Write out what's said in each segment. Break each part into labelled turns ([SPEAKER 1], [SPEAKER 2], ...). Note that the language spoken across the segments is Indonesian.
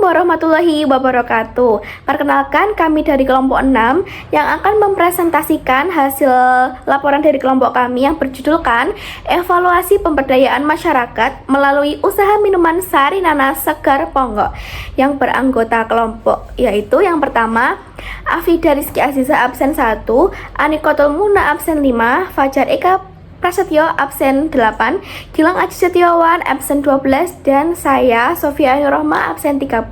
[SPEAKER 1] warahmatullahi wabarakatuh. Perkenalkan, kami dari kelompok 6 yang akan mempresentasikan hasil laporan dari kelompok kami yang berjudulkan Evaluasi Pemberdayaan Masyarakat melalui Usaha Minuman Sari Nanas Segar Ponggok, yang beranggota kelompok yaitu yang pertama Afida Rizky Aziza absen 1, Anikotul Muna absen 5, Fajar Eka Prasetyo absen 8, Gilang Aji Setiawan absen 12, dan saya Sofia Ayurohma absen 30.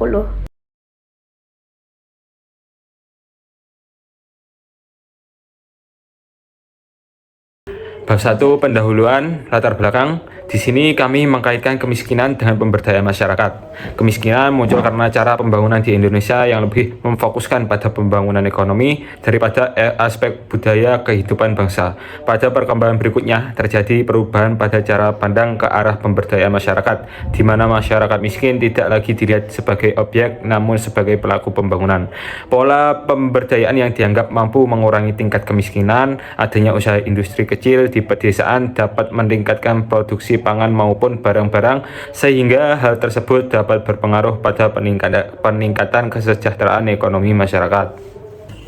[SPEAKER 2] Bab 1 pendahuluan latar belakang. Di sini kami mengkaitkan kemiskinan dengan pemberdayaan masyarakat. Kemiskinan muncul karena cara pembangunan di Indonesia yang lebih memfokuskan pada pembangunan ekonomi daripada aspek budaya kehidupan bangsa. Pada perkembangan berikutnya terjadi perubahan pada cara pandang ke arah pemberdayaan masyarakat, di mana masyarakat miskin tidak lagi dilihat sebagai objek namun sebagai pelaku pembangunan. Pola pemberdayaan yang dianggap mampu mengurangi tingkat kemiskinan, adanya usaha industri kecil di pedesaan dapat meningkatkan produksi pangan maupun barang-barang, sehingga hal tersebut dapat berpengaruh pada peningkatan kesejahteraan ekonomi masyarakat.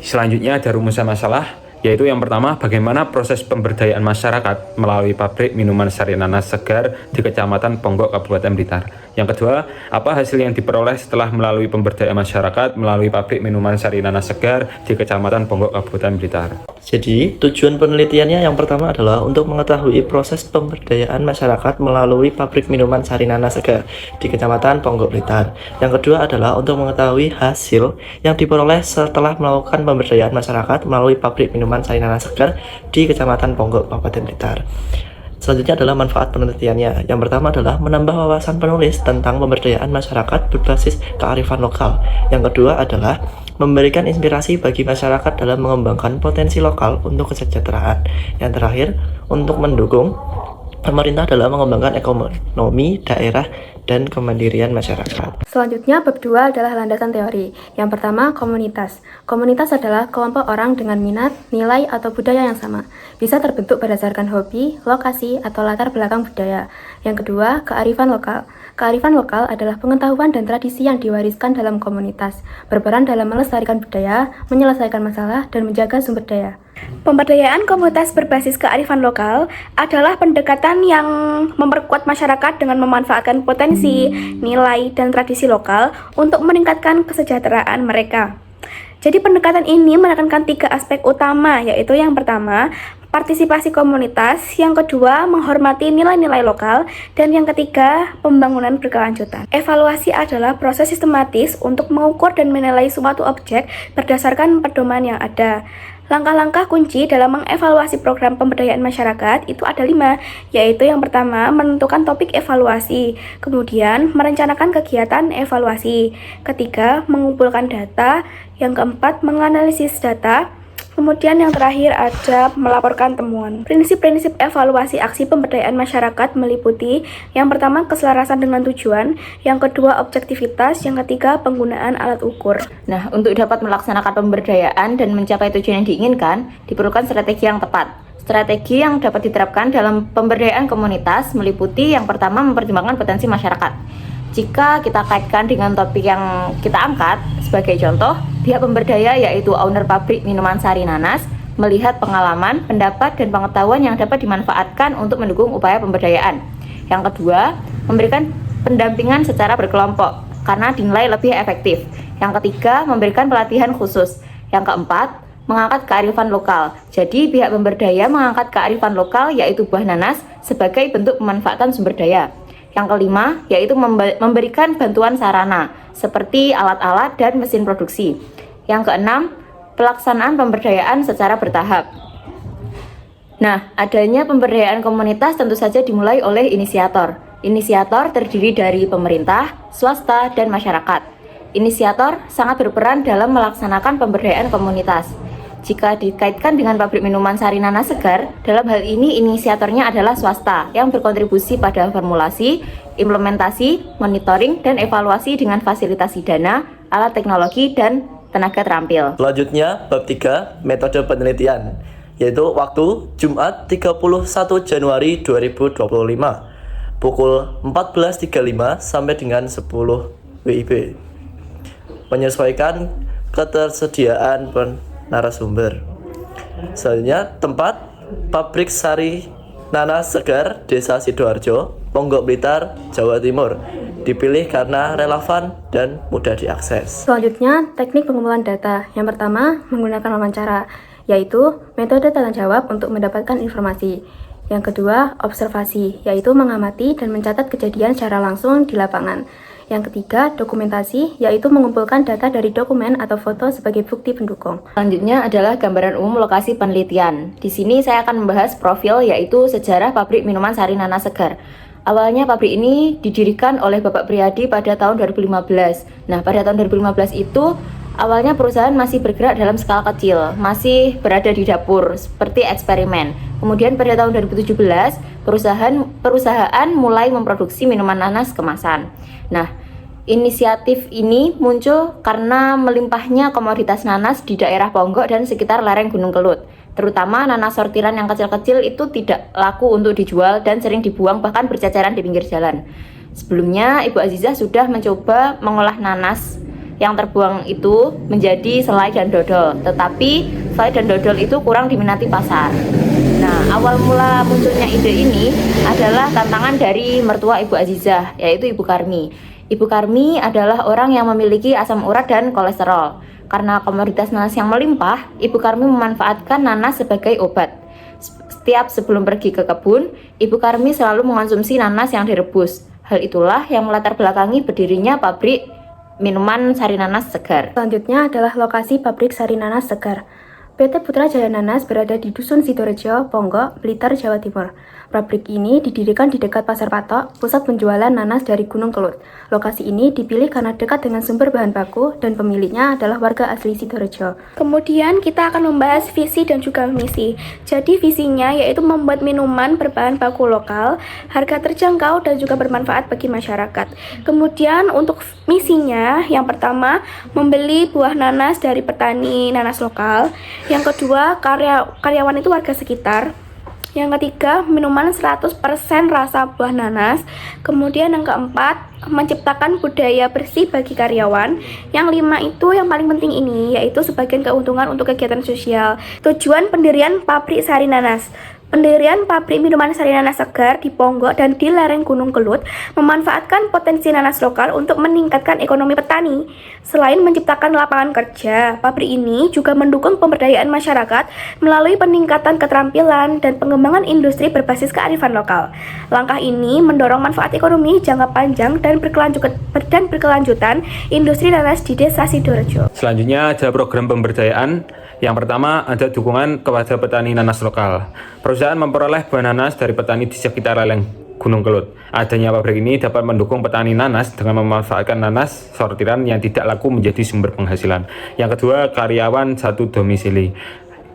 [SPEAKER 2] Selanjutnya ada rumusan masalah, yaitu yang pertama, bagaimana proses pemberdayaan masyarakat melalui pabrik minuman Sari Nanas Segar di Kecamatan Ponggok, Kabupaten Blitar. Yang kedua, apa hasil yang diperoleh setelah melalui pemberdayaan masyarakat melalui pabrik minuman Sari Nanas Segar di Kecamatan Ponggok, Kabupaten Blitar.
[SPEAKER 3] Jadi, tujuan penelitiannya yang pertama adalah untuk mengetahui proses pemberdayaan masyarakat melalui pabrik minuman Sari Nanas Segar di Kecamatan Ponggok, Blitar. Yang kedua adalah untuk mengetahui hasil yang diperoleh setelah melakukan pemberdayaan masyarakat melalui pabrik minuman Sari Nanas Segar di Kecamatan Ponggok, Kabupaten Blitar. Selanjutnya adalah manfaat penelitiannya. Yang pertama adalah menambah wawasan penulis tentang pemberdayaan masyarakat berbasis kearifan lokal. Yang kedua adalah memberikan inspirasi bagi masyarakat dalam mengembangkan potensi lokal untuk kesejahteraan. Yang terakhir, untuk mendukung pemerintah dalam mengembangkan ekonomi daerah dan kemandirian masyarakat.
[SPEAKER 1] Selanjutnya, bab 2 adalah landasan teori. Yang pertama, komunitas. Komunitas adalah kelompok orang dengan minat, nilai, atau budaya yang sama. Bisa terbentuk berdasarkan hobi, lokasi, atau latar belakang budaya. Yang kedua, kearifan lokal. Kearifan lokal adalah pengetahuan dan tradisi yang diwariskan dalam komunitas, berperan dalam melestarikan budaya, menyelesaikan masalah, dan menjaga sumber daya. Pemberdayaan komunitas berbasis kearifan lokal adalah pendekatan yang memperkuat masyarakat dengan memanfaatkan potensi, nilai, dan tradisi lokal untuk meningkatkan kesejahteraan mereka. Jadi pendekatan ini menekankan 3 aspek utama, yaitu yang pertama, partisipasi komunitas, yang kedua, menghormati nilai-nilai lokal, dan yang ketiga, pembangunan berkelanjutan. Evaluasi adalah proses sistematis untuk mengukur dan menilai suatu objek berdasarkan pedoman yang ada. Langkah-langkah kunci dalam mengevaluasi program pemberdayaan masyarakat itu ada 5, yaitu yang pertama, menentukan topik evaluasi, kemudian merencanakan kegiatan evaluasi, ketiga, mengumpulkan data, yang keempat, menganalisis data, kemudian yang terakhir ada melaporkan temuan. Prinsip-prinsip evaluasi aksi pemberdayaan masyarakat meliputi yang pertama, keselarasan dengan tujuan, yang kedua, objektivitas, yang ketiga, penggunaan alat ukur.
[SPEAKER 4] Nah, untuk dapat melaksanakan pemberdayaan dan mencapai tujuan yang diinginkan, diperlukan strategi yang tepat. Strategi yang dapat diterapkan dalam pemberdayaan komunitas meliputi yang pertama, mempertimbangkan potensi masyarakat. Jika kita kaitkan dengan topik yang kita angkat, sebagai contoh, pihak pemberdaya yaitu owner pabrik minuman Sari Nanas melihat pengalaman, pendapat, dan pengetahuan yang dapat dimanfaatkan untuk mendukung upaya pemberdayaan. Yang kedua, memberikan pendampingan secara berkelompok karena dinilai lebih efektif. Yang ketiga, memberikan pelatihan khusus. Yang keempat, mengangkat kearifan lokal. Jadi pihak pemberdaya mengangkat kearifan lokal yaitu buah nanas sebagai bentuk pemanfaatan sumber daya. Yang kelima, yaitu memberikan bantuan sarana, seperti alat-alat dan mesin produksi. Yang keenam, pelaksanaan pemberdayaan secara bertahap. Nah, adanya pemberdayaan komunitas tentu saja dimulai oleh inisiator. Inisiator terdiri dari pemerintah, swasta, dan masyarakat. Inisiator sangat berperan dalam melaksanakan pemberdayaan komunitas. Jika dikaitkan dengan pabrik minuman Sari Nanas Segar, dalam hal ini inisiatornya adalah swasta yang berkontribusi pada formulasi, implementasi, monitoring, dan evaluasi dengan fasilitasi dana, alat teknologi, dan tenaga terampil.
[SPEAKER 3] Selanjutnya, bab 3, metode penelitian, yaitu waktu Jumat 31 Januari 2025, pukul 14.35 sampai dengan 10 WIB. menyesuaikan ketersediaan narasumber. Selanjutnya, tempat pabrik sari nanas segar Desa Sidoarjo, Ponggok Blitar, Jawa Timur dipilih karena relevan dan mudah diakses.
[SPEAKER 1] Selanjutnya, teknik pengumpulan data. Yang pertama, menggunakan wawancara, yaitu metode tanya jawab untuk mendapatkan informasi. Yang kedua, observasi, yaitu mengamati dan mencatat kejadian secara langsung di lapangan. Yang ketiga, dokumentasi, yaitu mengumpulkan data dari dokumen atau foto sebagai bukti pendukung.
[SPEAKER 4] Selanjutnya adalah gambaran umum lokasi penelitian. Di sini saya akan membahas profil, yaitu sejarah pabrik minuman sari nanas segar. Awalnya pabrik ini didirikan oleh Bapak Priyadi pada tahun 2015. Nah, pada tahun 2015 itu awalnya perusahaan masih bergerak dalam skala kecil, masih berada di dapur seperti eksperimen. Kemudian pada tahun 2017, perusahaan mulai memproduksi minuman nanas kemasan. Nah, inisiatif ini muncul karena melimpahnya komoditas nanas di daerah Ponggok dan sekitar lereng Gunung Kelut. Terutama nanas sortiran yang kecil-kecil itu tidak laku untuk dijual dan sering dibuang bahkan berceceran di pinggir jalan. Sebelumnya, Ibu Azizah sudah mencoba mengolah nanas yang terbuang itu menjadi selai dan dodol, tetapi selai dan dodol itu kurang diminati pasar. Nah, awal mula munculnya ide ini adalah tantangan dari mertua Ibu Azizah, yaitu Ibu Karmi. Ibu Karmi adalah orang yang memiliki asam urat dan kolesterol. Karena komoditas nanas yang melimpah, Ibu Karmi memanfaatkan nanas sebagai obat. Setiap sebelum pergi ke kebun, Ibu Karmi selalu mengonsumsi nanas yang direbus. Hal itulah yang melatar belakangi berdirinya pabrik minuman sari nanas segar.
[SPEAKER 1] Selanjutnya adalah lokasi pabrik sari nanas segar. PT Putra Jaya Nanas berada di Dusun Sidorejo, Ponggok, Blitar, Jawa Timur. Pabrik ini didirikan di dekat Pasar Patok, pusat penjualan nanas dari Gunung Kelut. Lokasi ini dipilih karena dekat dengan sumber bahan baku dan pemiliknya adalah warga asli Sidorejo.
[SPEAKER 5] Kemudian kita akan membahas visi dan juga misi. Jadi visinya yaitu membuat minuman berbahan baku lokal, harga terjangkau dan juga bermanfaat bagi masyarakat. Kemudian untuk misinya, yang pertama membeli buah nanas dari petani nanas lokal. Yang kedua, karyawan itu warga sekitar. Yang ketiga, minuman 100% rasa buah nanas. Kemudian yang keempat, menciptakan budaya bersih bagi karyawan. Yang lima itu yang paling penting ini, yaitu sebagian keuntungan untuk kegiatan sosial. Tujuan pendirian pabrik sari nanas. Pendirian pabrik minuman sari nanas segar di Ponggok dan di lereng Gunung Kelut memanfaatkan potensi nanas lokal untuk meningkatkan ekonomi petani. Selain menciptakan lapangan kerja, pabrik ini juga mendukung pemberdayaan masyarakat melalui peningkatan keterampilan dan pengembangan industri berbasis kearifan lokal. Langkah ini mendorong manfaat ekonomi jangka panjang dan berkelanjutan industri nanas di Desa Sidorejo.
[SPEAKER 2] Selanjutnya ada program pemberdayaan. Yang pertama ada dukungan kepada petani nanas lokal. Perusahaan memperoleh buah nanas dari petani di sekitar lereng Gunung Kelut. Adanya pabrik ini dapat mendukung petani nanas dengan memanfaatkan nanas sortiran yang tidak laku menjadi sumber penghasilan. Yang kedua, karyawan satu domisili.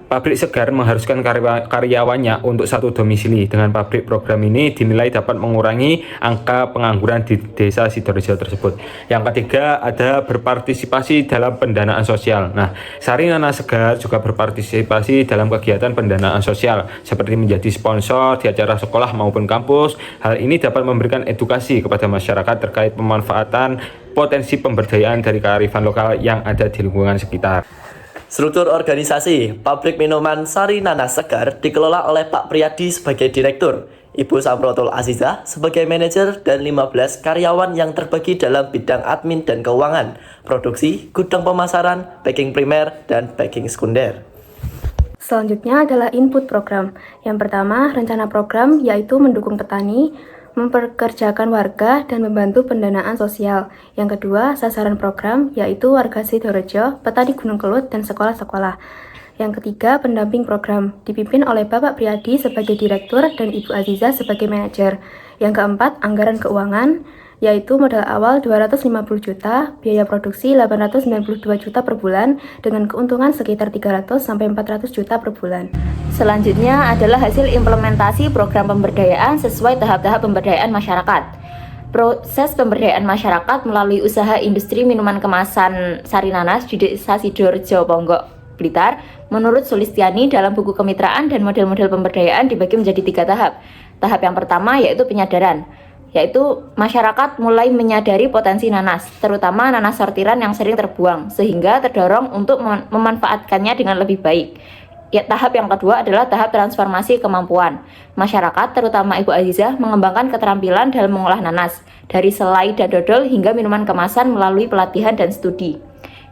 [SPEAKER 2] Pabrik segar mengharuskan karyawannya untuk satu domisili. Dengan pabrik program ini dinilai dapat mengurangi angka pengangguran di Desa Sidorejo tersebut. Yang ketiga ada berpartisipasi dalam pendanaan sosial. Nah, Sari Nanas Segar juga berpartisipasi dalam kegiatan pendanaan sosial seperti menjadi sponsor di acara sekolah maupun kampus. Hal ini dapat memberikan edukasi kepada masyarakat terkait pemanfaatan potensi pemberdayaan dari kearifan lokal yang ada di lingkungan sekitar.
[SPEAKER 3] Struktur organisasi pabrik minuman sari nanas segar dikelola oleh Pak Priyadi sebagai direktur, Ibu Samrotul Azizah sebagai manajer, dan 15 karyawan yang terbagi dalam bidang admin dan keuangan, produksi, gudang pemasaran, packing primer, dan packing sekunder.
[SPEAKER 1] Selanjutnya adalah input program. Yang pertama, rencana program yaitu mendukung petani, memperkerjakan warga, dan membantu pendanaan sosial. Yang kedua, sasaran program yaitu warga Sidorejo, petani Gunung Kelut, dan sekolah-sekolah. Yang ketiga, pendamping program dipimpin oleh Bapak Priyadi sebagai direktur dan Ibu Azizah sebagai manajer. Yang keempat, anggaran keuangan yaitu modal awal 250 juta, biaya produksi 892 juta per bulan dengan keuntungan sekitar 300 sampai 400 juta per bulan.
[SPEAKER 4] Selanjutnya adalah hasil implementasi program pemberdayaan sesuai tahap-tahap pemberdayaan masyarakat. Proses pemberdayaan masyarakat melalui usaha industri minuman kemasan sari nanas di Desa Sidorejo, Ponggok, Blitar, menurut Sulistiani dalam buku kemitraan dan model-model pemberdayaan dibagi menjadi 3 tahap. Tahap yang pertama yaitu penyadaran. yaitu masyarakat mulai menyadari potensi nanas, terutama nanas sortiran yang sering terbuang, sehingga terdorong untuk memanfaatkannya dengan lebih baik. Ya, tahap yang kedua adalah tahap transformasi kemampuan. Masyarakat, terutama Ibu Azizah, mengembangkan keterampilan dalam mengolah nanas, dari selai dan dodol hingga minuman kemasan melalui pelatihan dan studi.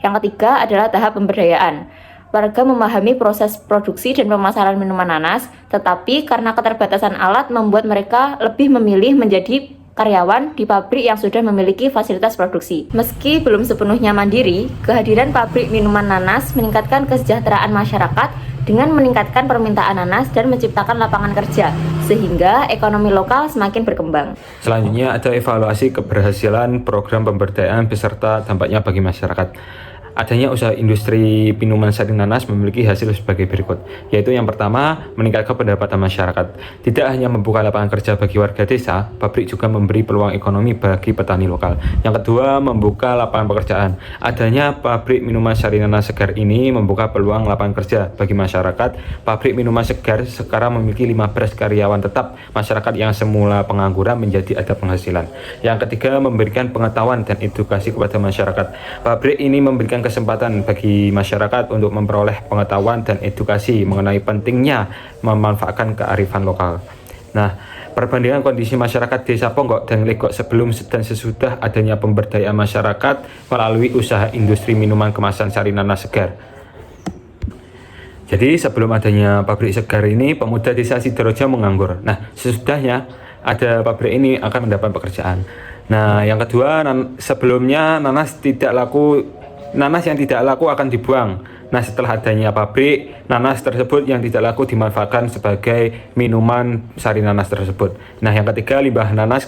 [SPEAKER 4] Yang ketiga adalah tahap pemberdayaan. Warga memahami proses produksi dan pemasaran minuman nanas, tetapi karena keterbatasan alat membuat mereka lebih memilih menjadi karyawan di pabrik yang sudah memiliki fasilitas produksi. Meski belum sepenuhnya mandiri, kehadiran pabrik minuman nanas meningkatkan kesejahteraan masyarakat dengan meningkatkan permintaan nanas dan menciptakan lapangan kerja, sehingga ekonomi lokal semakin berkembang.
[SPEAKER 2] Selanjutnya ada evaluasi keberhasilan program pemberdayaan beserta dampaknya bagi masyarakat. Adanya usaha industri minuman sari nanas memiliki hasil sebagai berikut, yaitu yang pertama, meningkatkan pendapatan masyarakat. Tidak hanya membuka lapangan kerja bagi warga desa, pabrik juga memberi peluang ekonomi bagi petani lokal. Yang kedua, membuka lapangan pekerjaan. Adanya pabrik minuman sari nanas segar ini membuka peluang lapangan kerja bagi masyarakat. Pabrik minuman segar sekarang memiliki 15 karyawan tetap. Masyarakat yang semula pengangguran menjadi ada penghasilan. Yang ketiga, memberikan pengetahuan dan edukasi kepada masyarakat. Pabrik ini memberikan kesempatan bagi masyarakat untuk memperoleh pengetahuan dan edukasi mengenai pentingnya memanfaatkan kearifan lokal. Nah, perbandingan kondisi masyarakat Desa Ponggok dan Legok sebelum dan sesudah adanya pemberdayaan masyarakat melalui usaha industri minuman kemasan sari nanas segar. Jadi sebelum adanya pabrik segar ini, pemuda Desa Sidorejo menganggur. Nah, sesudahnya ada pabrik ini akan mendapat pekerjaan. Nah, yang kedua, sebelumnya nanas yang tidak laku akan dibuang. Nah, setelah adanya pabrik, nanas tersebut yang tidak laku dimanfaatkan sebagai minuman sari nanas tersebut. Nah, yang ketiga, limbah nanas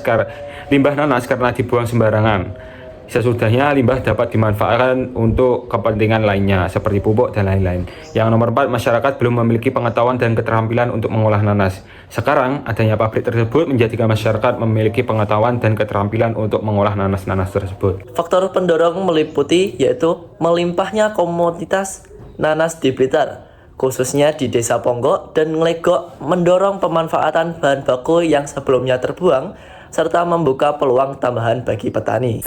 [SPEAKER 2] karena dibuang sembarangan. Sesudahnya, limbah dapat dimanfaatkan untuk kepentingan lainnya, seperti pupuk dan lain-lain. Yang nomor 4, masyarakat belum memiliki pengetahuan dan keterampilan untuk mengolah nanas. Sekarang, adanya pabrik tersebut menjadikan masyarakat memiliki pengetahuan dan keterampilan untuk mengolah nanas-nanas tersebut.
[SPEAKER 3] Faktor pendorong meliputi yaitu melimpahnya komoditas nanas di Blitar, khususnya di Desa Ponggok dan Legok, mendorong pemanfaatan bahan baku yang sebelumnya terbuang, serta membuka peluang tambahan bagi petani.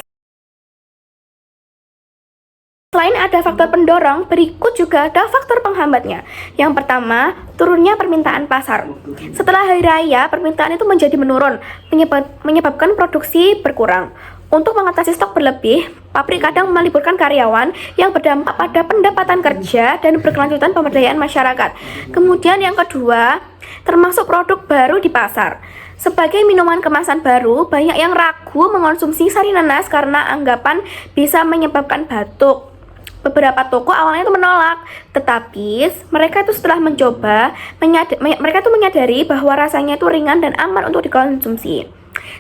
[SPEAKER 5] Selain ada faktor pendorong, berikut juga ada faktor penghambatnya. Yang pertama, turunnya permintaan pasar. Setelah hari raya, permintaan itu menjadi menurun, menyebabkan produksi berkurang. Untuk mengatasi stok berlebih, pabrik kadang meliburkan karyawan yang berdampak pada pendapatan kerja dan berkelanjutan pemberdayaan masyarakat. Kemudian yang kedua, termasuk produk baru di pasar. Sebagai minuman kemasan baru, banyak yang ragu mengonsumsi sari nanas karena anggapan bisa menyebabkan batuk. Beberapa toko awalnya itu menolak, tetapi mereka itu setelah mencoba, mereka itu menyadari bahwa rasanya itu ringan dan aman untuk dikonsumsi.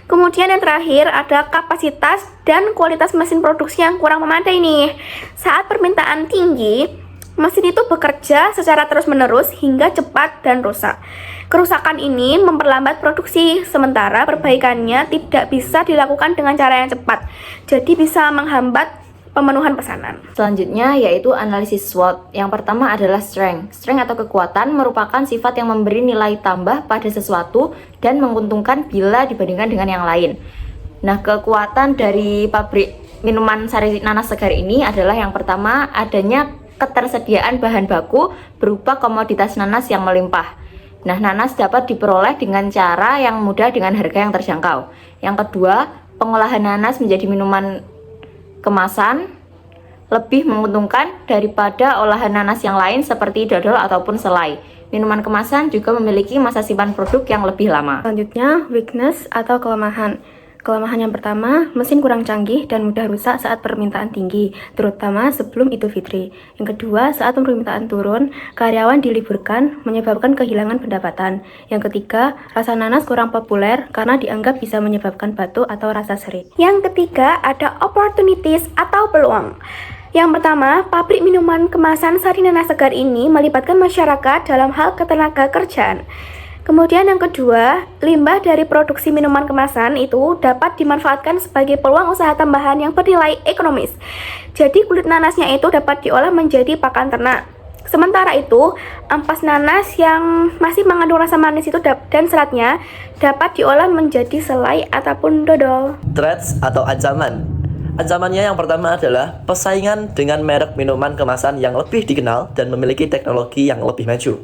[SPEAKER 5] Kemudian yang terakhir ada kapasitas dan kualitas mesin produksi yang kurang memadai nih. Saat permintaan tinggi, mesin itu bekerja secara terus-menerus hingga cepat dan rusak. Kerusakan ini memperlambat produksi, sementara perbaikannya tidak bisa dilakukan dengan cara yang cepat. Jadi bisa menghambat pemenuhan pesanan.
[SPEAKER 4] Selanjutnya yaitu analisis SWOT. Yang pertama adalah strength. Strength atau kekuatan merupakan sifat yang memberi nilai tambah pada sesuatu dan menguntungkan bila dibandingkan dengan yang lain. Nah, kekuatan dari pabrik minuman sari nanas segar ini adalah yang pertama, adanya ketersediaan bahan baku berupa komoditas nanas yang melimpah. Nah, nanas dapat diperoleh dengan cara yang mudah dengan harga yang terjangkau. Yang kedua, pengolahan nanas menjadi minuman kemasan lebih menguntungkan daripada olahan nanas yang lain seperti dodol ataupun selai. Minuman kemasan juga memiliki masa simpan produk yang lebih lama.
[SPEAKER 1] Selanjutnya, weakness atau kelemahan. Kelemahan yang pertama, mesin kurang canggih dan mudah rusak saat permintaan tinggi, terutama sebelum Idul Fitri. Yang kedua, saat permintaan turun, karyawan diliburkan, menyebabkan kehilangan pendapatan. Yang ketiga, rasa nanas kurang populer karena dianggap bisa menyebabkan batuk atau rasa seri.
[SPEAKER 5] Yang ketiga ada opportunities atau peluang. Yang pertama, pabrik minuman kemasan sari nanas segar ini melibatkan masyarakat dalam hal ketenaga kerjaan. Kemudian yang kedua, limbah dari produksi minuman kemasan itu dapat dimanfaatkan sebagai peluang usaha tambahan yang bernilai ekonomis. Jadi kulit nanasnya itu dapat diolah menjadi pakan ternak. Sementara itu, ampas nanas yang masih mengandung rasa manis itu dan seratnya dapat diolah menjadi selai ataupun dodol.
[SPEAKER 3] Threats atau ancaman. Ancamannya yang pertama adalah persaingan dengan merek minuman kemasan yang lebih dikenal dan memiliki teknologi yang lebih maju.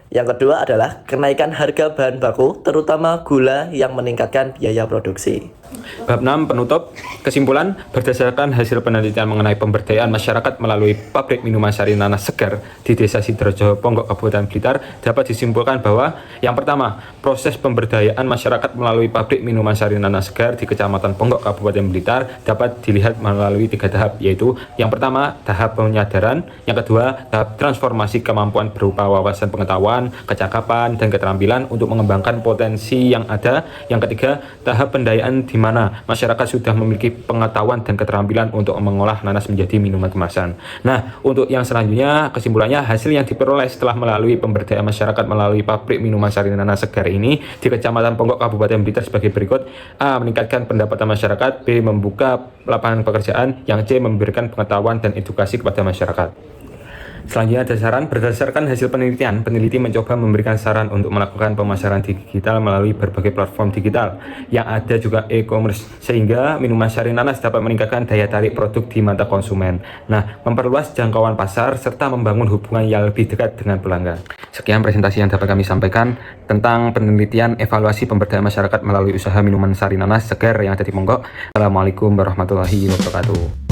[SPEAKER 3] Yang kedua adalah kenaikan harga bahan baku, terutama gula yang meningkatkan biaya produksi.
[SPEAKER 2] Bab 6 penutup. Kesimpulan, berdasarkan hasil penelitian mengenai pemberdayaan masyarakat melalui pabrik minuman sari nanas segar di Desa Sidorejo, Ponggok, Kabupaten Blitar, dapat disimpulkan bahwa yang pertama, proses pemberdayaan masyarakat melalui pabrik minuman sari nanas segar di Kecamatan Ponggok, Kabupaten Blitar dapat dilihat melalui 3 tahap, yaitu yang pertama, tahap penyadaran, yang kedua, tahap transformasi kemampuan berupa wawasan pengetahuan, kecakapan, dan keterampilan untuk mengembangkan potensi yang ada, yang ketiga, tahap pendayaan di mana masyarakat sudah memiliki pengetahuan dan keterampilan untuk mengolah nanas menjadi minuman kemasan. Nah, untuk yang selanjutnya, kesimpulannya hasil yang diperoleh setelah melalui pemberdayaan masyarakat melalui pabrik minuman sari nanas segar ini di Kecamatan Ponggok, Kabupaten Blitar sebagai berikut. A. Meningkatkan pendapatan masyarakat. B. Membuka lapangan pekerjaan. Yang C. Memberikan pengetahuan dan edukasi kepada masyarakat. Selanjutnya ada saran. Berdasarkan hasil penelitian, peneliti mencoba memberikan saran untuk melakukan pemasaran digital melalui berbagai platform digital yang ada juga e-commerce, sehingga minuman sari nanas dapat meningkatkan daya tarik produk di mata konsumen. Nah, memperluas jangkauan pasar serta membangun hubungan yang lebih dekat dengan pelanggan. Sekian presentasi yang dapat kami sampaikan tentang penelitian evaluasi pemberdayaan masyarakat melalui usaha minuman sari nanas segar yang ada di Ponggok. Assalamualaikum warahmatullahi wabarakatuh.